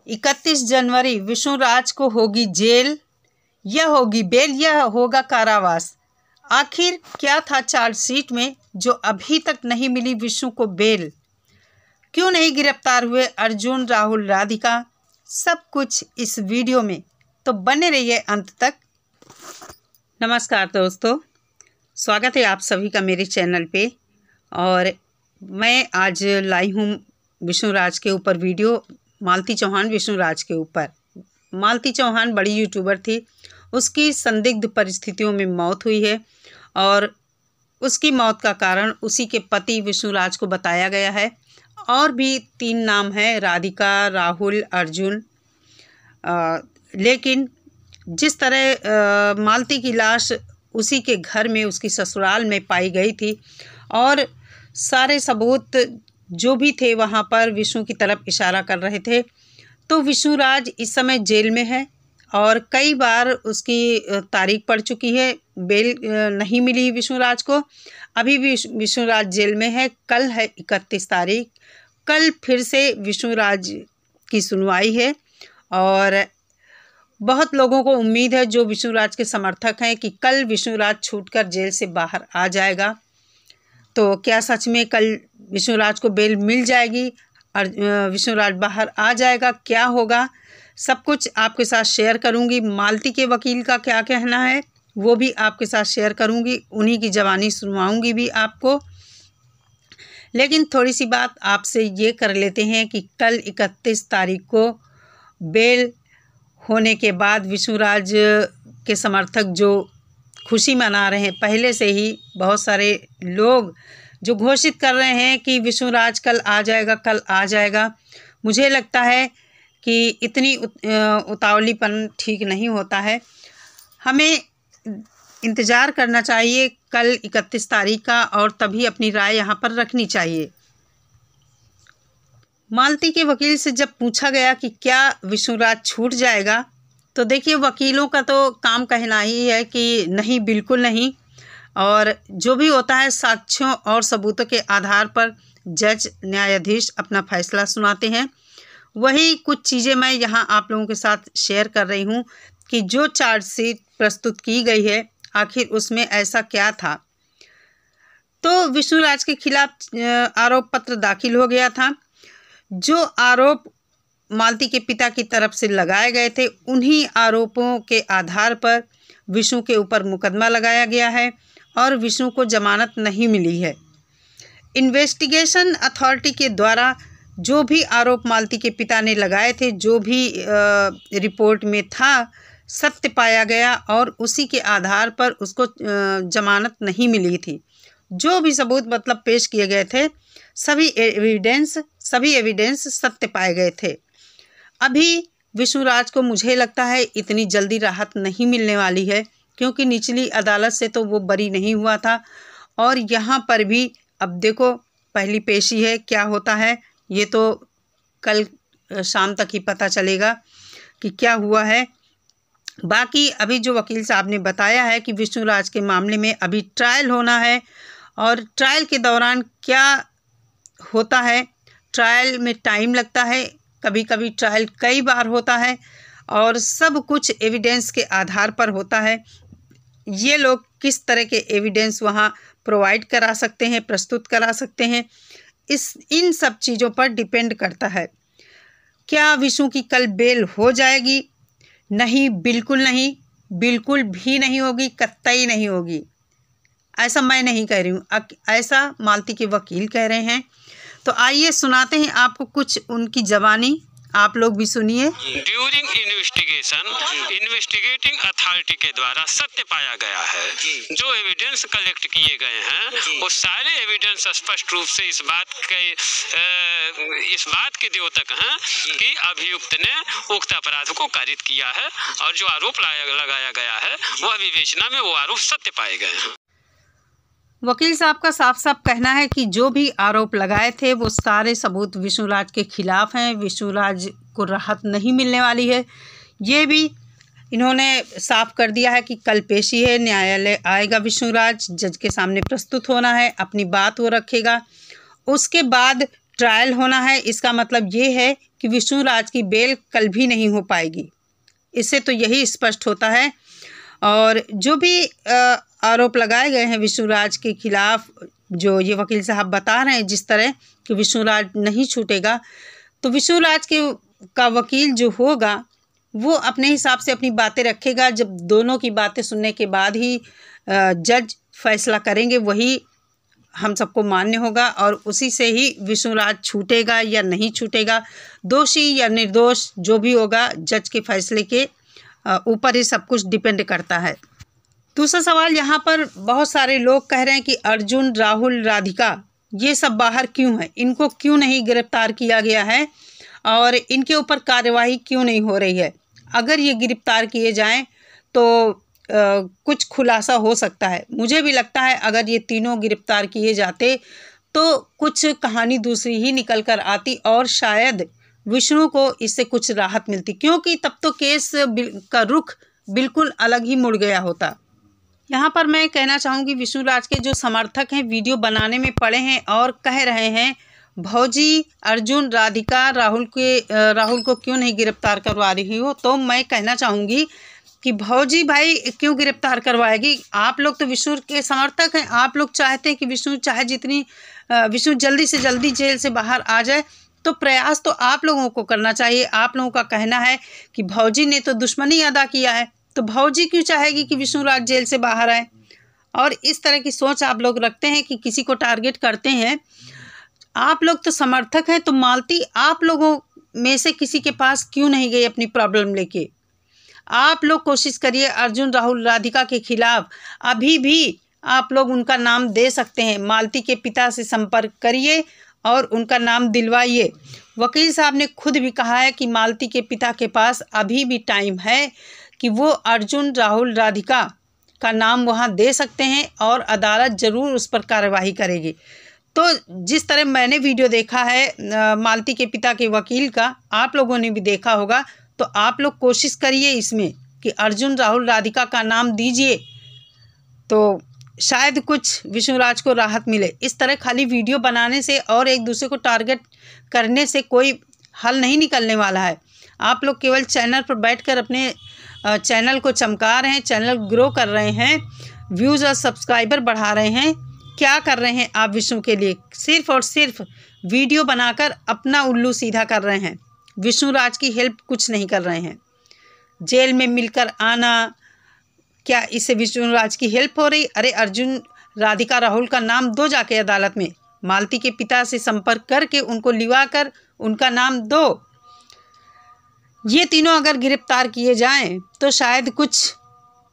31 जनवरी विष्णुराज को होगी जेल, यह होगी बेल, यह होगा कारावास। आखिर क्या था चार्जशीट में जो अभी तक नहीं मिली विष्णु को बेल? क्यों नहीं गिरफ्तार हुए अर्जुन, राहुल, राधिका? सब कुछ इस वीडियो में, तो बने रहिए अंत तक। नमस्कार दोस्तों, स्वागत है आप सभी का मेरे चैनल पे। और मैं आज लाई हूँ विष्णुराज के ऊपर वीडियो, मालती चौहान विष्णुराज के ऊपर। मालती चौहान बड़ी यूट्यूबर थी, उसकी संदिग्ध परिस्थितियों में मौत हुई है और उसकी मौत का कारण उसी के पति विष्णुराज को बताया गया है। और भी 3 नाम हैं, राधिका, राहुल, अर्जुन। लेकिन जिस तरह मालती की लाश उसी के घर में, उसकी ससुराल में पाई गई थी और सारे सबूत जो भी थे वहाँ पर विष्णु की तरफ इशारा कर रहे थे, तो विष्णुराज इस समय जेल में है और कई बार उसकी तारीख पड़ चुकी है। बेल नहीं मिली विष्णुराज को, अभी भी विष्णुराज जेल में है। कल है 31 तारीख, कल फिर से विष्णुराज की सुनवाई है और बहुत लोगों को उम्मीद है, जो विष्णुराज के समर्थक हैं, कि कल विष्णुराज छूटकर जेल से बाहर आ जाएगा। तो क्या सच में कल विष्णुराज को बेल मिल जाएगी और विष्णुराज बाहर आ जाएगा? क्या होगा, सब कुछ आपके साथ शेयर करूंगी। मालती के वकील का क्या कहना है वो भी आपके साथ शेयर करूंगी, उन्हीं की ज़बानी सुनवाऊंगी भी आपको। लेकिन थोड़ी सी बात आपसे ये कर लेते हैं कि कल 31 तारीख को बेल होने के बाद विष्णुराज के समर्थक जो खुशी मना रहे हैं, पहले से ही बहुत सारे लोग जो घोषित कर रहे हैं कि विष्णुराज कल आ जाएगा, कल आ जाएगा। मुझे लगता है कि इतनी उतावलीपन ठीक नहीं होता है। हमें इंतज़ार करना चाहिए कल 31 तारीख का और तभी अपनी राय यहाँ पर रखनी चाहिए। मालती के वकील से जब पूछा गया कि क्या विष्णुराज छूट जाएगा, तो देखिए वकीलों का तो काम कहना ही है कि नहीं, बिल्कुल नहीं। और जो भी होता है साक्ष्यों और सबूतों के आधार पर जज, न्यायाधीश अपना फैसला सुनाते हैं। वही कुछ चीज़ें मैं यहाँ आप लोगों के साथ शेयर कर रही हूँ कि जो चार्जशीट प्रस्तुत की गई है, आखिर उसमें ऐसा क्या था। तो विष्णुराज के खिलाफ आरोप पत्र दाखिल हो गया था। जो आरोप मालती के पिता की तरफ से लगाए गए थे, उन्हीं आरोपों के आधार पर विष्णु के ऊपर मुकदमा लगाया गया है और विष्णु को जमानत नहीं मिली है। इन्वेस्टिगेशन अथॉरिटी के द्वारा जो भी आरोप मालती के पिता ने लगाए थे, जो भी रिपोर्ट में था, सत्य पाया गया और उसी के आधार पर उसको जमानत नहीं मिली थी। जो भी सबूत मतलब पेश किए गए थे, सभी एविडेंस सत्य पाए गए थे। अभी विष्णुराज को मुझे लगता है इतनी जल्दी राहत नहीं मिलने वाली है, क्योंकि निचली अदालत से तो वो बरी नहीं हुआ था और यहाँ पर भी अब देखो पहली पेशी है, क्या होता है ये तो कल शाम तक ही पता चलेगा कि क्या हुआ है। बाकी अभी जो वकील साहब ने बताया है कि विष्णुराज के मामले में अभी ट्रायल होना है और ट्रायल के दौरान क्या होता है, ट्रायल में टाइम लगता है, कभी कभी ट्रायल कई बार होता है और सब कुछ एविडेंस के आधार पर होता है। ये लोग किस तरह के एविडेंस वहाँ प्रोवाइड करा सकते हैं, प्रस्तुत करा सकते हैं, इन सब चीज़ों पर डिपेंड करता है। क्या विष्णु की कल बेल हो जाएगी? नहीं, बिल्कुल नहीं, बिल्कुल भी नहीं होगी, कतई नहीं होगी। ऐसा मैं नहीं कह रही हूँ, ऐसा मालती के वकील कह रहे हैं। तो आइए सुनाते हैं आपको कुछ उनकी ज़बानी, आप लोग भी सुनिए। ड्यूरिंग इन्वेस्टिगेटिंग अथॉरिटी के द्वारा सत्य पाया गया है। जो एविडेंस कलेक्ट किए गए हैं वो सारे एविडेंस स्पष्ट रूप से इस बात के द्योतक हैं कि अभियुक्त ने उक्त अपराध को कारित किया है और जो आरोप लगाया गया है वह विवेचना में वो आरोप सत्य पाए गए हैं। वकील साहब का साफ साफ कहना है कि जो भी आरोप लगाए थे वो सारे सबूत विष्णुराज के खिलाफ हैं। विष्णुराज को राहत नहीं मिलने वाली है, ये भी इन्होंने साफ कर दिया है कि कल पेशी है, न्यायालय आएगा विष्णुराज, जज के सामने प्रस्तुत होना है, अपनी बात वो रखेगा। उसके बाद ट्रायल होना है, इसका मतलब ये है कि विष्णुराज की बेल कल भी नहीं हो पाएगी। इससे तो यही स्पष्ट होता है। और जो भी आरोप लगाए गए हैं विष्णुराज के खिलाफ, जो ये वकील साहब बता रहे हैं जिस तरह कि विष्णुराज नहीं छूटेगा, तो विष्णुराज का वकील जो होगा वो अपने हिसाब से अपनी बातें रखेगा। जब दोनों की बातें सुनने के बाद ही जज फैसला करेंगे, वही हम सबको मान्य होगा और उसी से ही विष्णुराज छूटेगा या नहीं छूटेगा, दोषी या निर्दोष जो भी होगा, जज के फैसले के ऊपर ही सब कुछ डिपेंड करता है। दूसरा सवाल, यहाँ पर बहुत सारे लोग कह रहे हैं कि अर्जुन, राहुल, राधिका ये सब बाहर क्यों हैं, इनको क्यों नहीं गिरफ्तार किया गया है और इनके ऊपर कार्यवाही क्यों नहीं हो रही है। अगर ये गिरफ्तार किए जाएं तो कुछ खुलासा हो सकता है। मुझे भी लगता है अगर ये तीनों गिरफ्तार किए जाते तो कुछ कहानी दूसरी ही निकल कर आती और शायद विष्णु को इससे कुछ राहत मिलती, क्योंकि तब तो केस का रुख बिल्कुल अलग ही मुड़ गया होता। यहाँ पर मैं कहना चाहूँगी, विष्णुराज के जो समर्थक हैं वीडियो बनाने में पड़े हैं और कह रहे हैं भौजी, अर्जुन, राधिका, राहुल को क्यों नहीं गिरफ्तार करवा रही हो, तो मैं कहना चाहूँगी कि भौजी भाई क्यों गिरफ्तार करवाएगी। आप लोग तो विष्णु के समर्थक हैं, आप लोग चाहते हैं कि विष्णु जल्दी से जल्दी जेल से बाहर आ जाए, तो प्रयास तो आप लोगों को करना चाहिए। आप लोगों का कहना है कि भौजी ने तो दुश्मनी अदा किया है, तो भौजी क्यों चाहेगी कि विष्णुराज जेल से बाहर आए। और इस तरह की सोच आप लोग रखते हैं कि किसी को टारगेट करते हैं। आप लोग तो समर्थक हैं, तो मालती आप लोगों में से किसी के पास क्यों नहीं गई अपनी प्रॉब्लम लेके। आप लोग कोशिश करिए अर्जुन, राहुल, राधिका के खिलाफ अभी भी आप लोग उनका नाम दे सकते हैं। मालती के पिता से संपर्क करिए और उनका नाम दिलवाइए। वकील साहब ने खुद भी कहा है कि मालती के पिता के पास अभी भी टाइम है कि वो अर्जुन, राहुल, राधिका का नाम वहाँ दे सकते हैं और अदालत ज़रूर उस पर कार्रवाई करेगी। तो जिस तरह मैंने वीडियो देखा है मालती के पिता के वकील का, आप लोगों ने भी देखा होगा, तो आप लोग कोशिश करिए इसमें कि अर्जुन, राहुल, राधिका का नाम दीजिए, तो शायद कुछ विष्णुराज को राहत मिले। इस तरह खाली वीडियो बनाने से और एक दूसरे को टारगेट करने से कोई हल नहीं निकलने वाला है। आप लोग केवल चैनल पर बैठकर अपने चैनल को चमका रहे हैं, चैनल ग्रो कर रहे हैं, व्यूज़ और सब्सक्राइबर बढ़ा रहे हैं। क्या कर रहे हैं आप विष्णु के लिए? सिर्फ और सिर्फ वीडियो बनाकर अपना उल्लू सीधा कर रहे हैं। विष्णुराज की हेल्प कुछ नहीं कर रहे हैं। जेल में मिलकर आना, क्या इससे विष्णुराज की हेल्प हो रही? अरे अर्जुन, राधिका, राहुल का नाम दो जाके अदालत में, मालती के पिता से संपर्क करके उनको लिवा कर उनका नाम दो। ये तीनों अगर गिरफ्तार किए जाएं तो शायद कुछ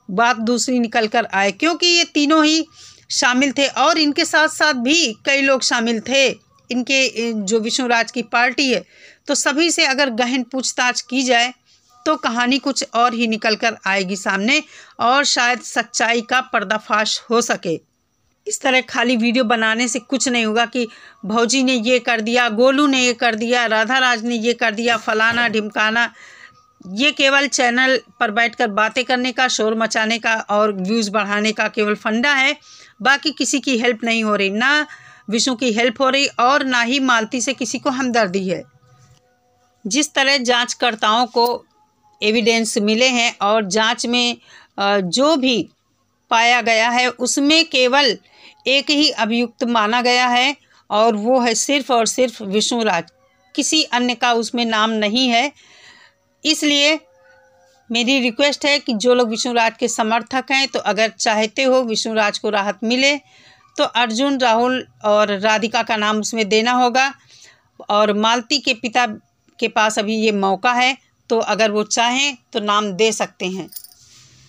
बात दूसरी निकल कर आए, क्योंकि ये तीनों ही शामिल थे और इनके साथ साथ भी कई लोग शामिल थे। इनके जो विष्णुराज की पार्टी है, तो सभी से अगर गहन पूछताछ की जाए तो कहानी कुछ और ही निकल कर आएगी सामने और शायद सच्चाई का पर्दाफाश हो सके। इस तरह खाली वीडियो बनाने से कुछ नहीं होगा कि भौजी ने ये कर दिया, गोलू ने ये कर दिया, राधा राज ने ये कर दिया, फलाना ढिमकाना। ये केवल चैनल पर बैठकर बातें करने का, शोर मचाने का और व्यूज़ बढ़ाने का केवल फंडा है। बाकी किसी की हेल्प नहीं हो रही, ना विष्णु की हेल्प हो रही और ना ही मालती से किसी को हमदर्दी है। जिस तरह जांचकर्ताओं को एविडेंस मिले हैं और जांच में जो भी पाया गया है उसमें केवल एक ही अभियुक्त माना गया है और वो है सिर्फ और सिर्फ विष्णुराज, किसी अन्य का उसमें नाम नहीं है। इसलिए मेरी रिक्वेस्ट है कि जो लोग विष्णुराज के समर्थक हैं, तो अगर चाहते हो विष्णुराज को राहत मिले तो अर्जुन, राहुल और राधिका का नाम उसमें देना होगा और मालती के पिता के पास अभी ये मौका है, तो अगर वो चाहें तो नाम दे सकते हैं।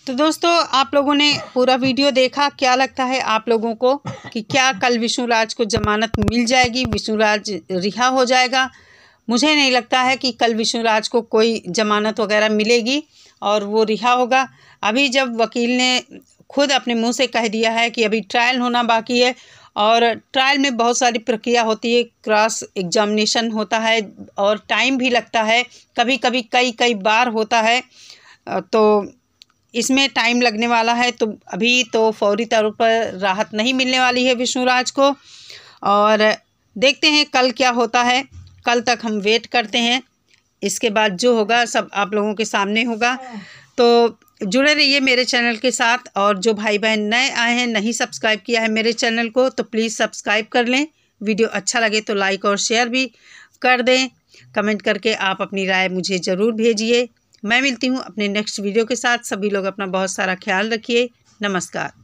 तो दोस्तों, आप लोगों ने पूरा वीडियो देखा, क्या लगता है आप लोगों को कि क्या कल विष्णुराज को जमानत मिल जाएगी, विष्णुराज रिहा हो जाएगा? मुझे नहीं लगता है कि कल विष्णुराज को कोई जमानत वगैरह मिलेगी और वो रिहा होगा। अभी जब वकील ने खुद अपने मुंह से कह दिया है कि अभी ट्रायल होना बाकी है और ट्रायल में बहुत सारी प्रक्रिया होती है, क्रॉस एग्जामिनेशन होता है और टाइम भी लगता है, कभी कभी कई बार होता है, तो इसमें टाइम लगने वाला है। तो अभी तो फौरी तौर पर राहत नहीं मिलने वाली है विष्णुराज को और देखते हैं कल क्या होता है। कल तक हम वेट करते हैं, इसके बाद जो होगा सब आप लोगों के सामने होगा। तो जुड़े रहिए मेरे चैनल के साथ, और जो भाई बहन नए आए हैं, नहीं सब्सक्राइब किया है मेरे चैनल को, तो प्लीज़ सब्सक्राइब कर लें। वीडियो अच्छा लगे तो लाइक और शेयर भी कर दें। कमेंट करके आप अपनी राय मुझे ज़रूर भेजिए। मैं मिलती हूँ अपने नेक्स्ट वीडियो के साथ। सभी लोग अपना बहुत सारा ख्याल रखिए। नमस्कार।